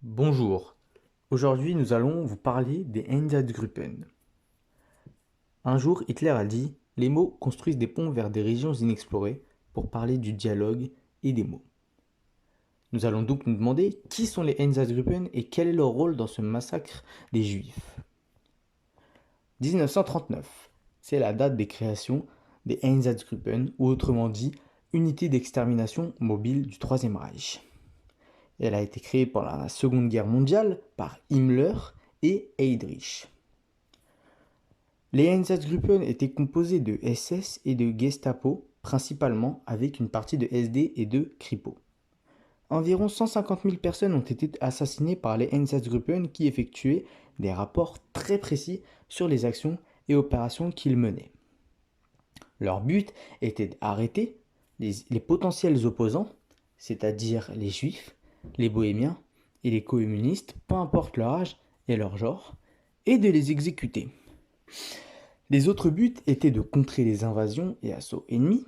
Bonjour, aujourd'hui nous allons vous parler des Einsatzgruppen. Un jour, Hitler a dit: les mots construisent des ponts vers des régions inexplorées pour parler du dialogue et des mots. Nous allons donc nous demander qui sont les Einsatzgruppen et quel est leur rôle dans ce massacre des Juifs. 1939, c'est la date des créations des Einsatzgruppen, ou autrement dit, unité d'extermination mobile du Troisième Reich. Elle a été créée pendant la Seconde Guerre mondiale par Himmler et Heydrich. Les Einsatzgruppen étaient composés de SS et de Gestapo, principalement, avec une partie de SD et de Kripo. Environ 150 000 personnes ont été assassinées par les Einsatzgruppen qui effectuaient des rapports très précis sur les actions et opérations qu'ils menaient. Leur but était d'arrêter les potentiels opposants, c'est-à-dire les juifs, les bohémiens et les communistes, peu importe leur âge et leur genre, et de les exécuter. Les autres buts étaient de contrer les invasions et assauts ennemis,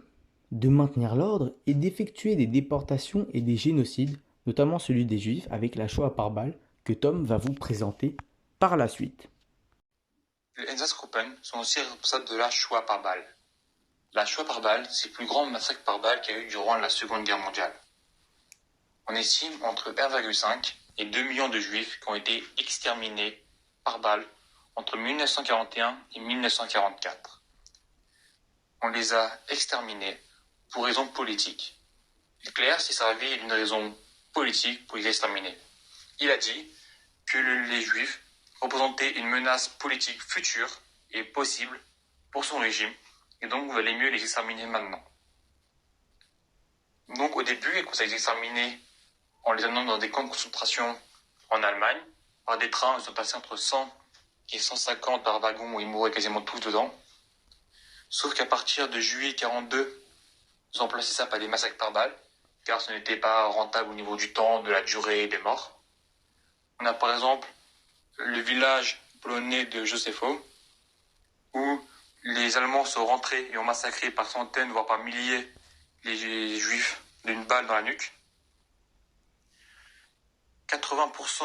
de maintenir l'ordre et d'effectuer des déportations et des génocides, notamment celui des Juifs avec la Shoah par balle que Tom va vous présenter par la suite. Les Einsatzgruppen sont aussi responsables de la Shoah par balle. La Shoah par balle, c'est le plus grand massacre par balle qu'il y a eu durant la Seconde Guerre mondiale. On estime entre 1,5 et 2 millions de Juifs qui ont été exterminés par balle entre 1941 et 1944. On les a exterminés pour raisons politiques. Hitler s'est servi d'une raison politique pour les exterminer. Il a dit que les Juifs représentaient une menace politique future et possible pour son régime, et donc il valait mieux les exterminer maintenant. Donc au début, il commençait à les exterminer en les amenant dans des camps de concentration en Allemagne. Par des trains, ils sont passés entre 100 et 150 par wagon où ils mouraient quasiment tous dedans. Sauf qu'à partir de juillet 1942, ils ont remplacé ça par des massacres par balles, car ce n'était pas rentable au niveau du temps, de la durée et des morts. On a par exemple le village polonais de Józefów, où les Allemands sont rentrés et ont massacré par centaines, voire par milliers, les Juifs d'une balle dans la nuque. 80%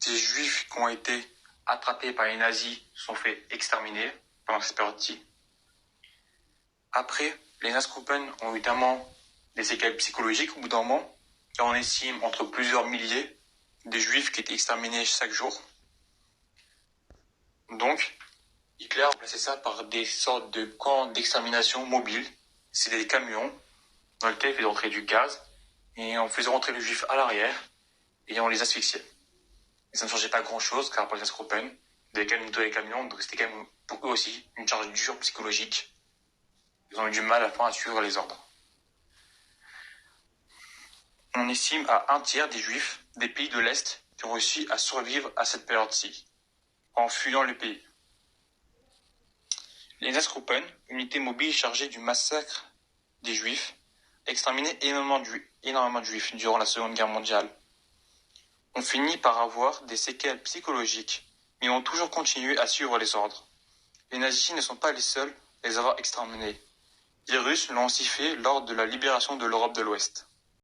des Juifs qui ont été attrapés par les nazis sont fait exterminer pendant cette période-ci. Après, les Einsatzgruppen ont évidemment des séquelles psychologiques au bout d'un moment, car on estime entre plusieurs milliers de Juifs qui étaient exterminés chaque jour. Donc, Hitler a remplacé ça par des sortes de camps d'extermination mobiles. C'est des camions dans lesquels il faisait rentrer du gaz, et on faisait rentrer les Juifs à l'arrière, et on les asphyxiait. Et ça ne changeait pas grand-chose, car pour les Einsatzgruppen, des camions, donc c'était quand même pour eux aussi une charge dure psychologique. Ils ont eu du mal à la fin à suivre les ordres. On estime à un tiers des Juifs des pays de l'Est qui ont réussi à survivre à cette période-ci, en fuyant le pays. Les Einsatzgruppen, unité mobile chargée du massacre des Juifs, exterminé énormément de Juifs durant la Seconde Guerre mondiale. On finit par avoir des séquelles psychologiques, mais ont toujours continué à suivre les ordres. Les nazis ne sont pas les seuls à les avoir exterminés. Les Russes l'ont aussi fait lors de la libération de l'Europe de l'Ouest.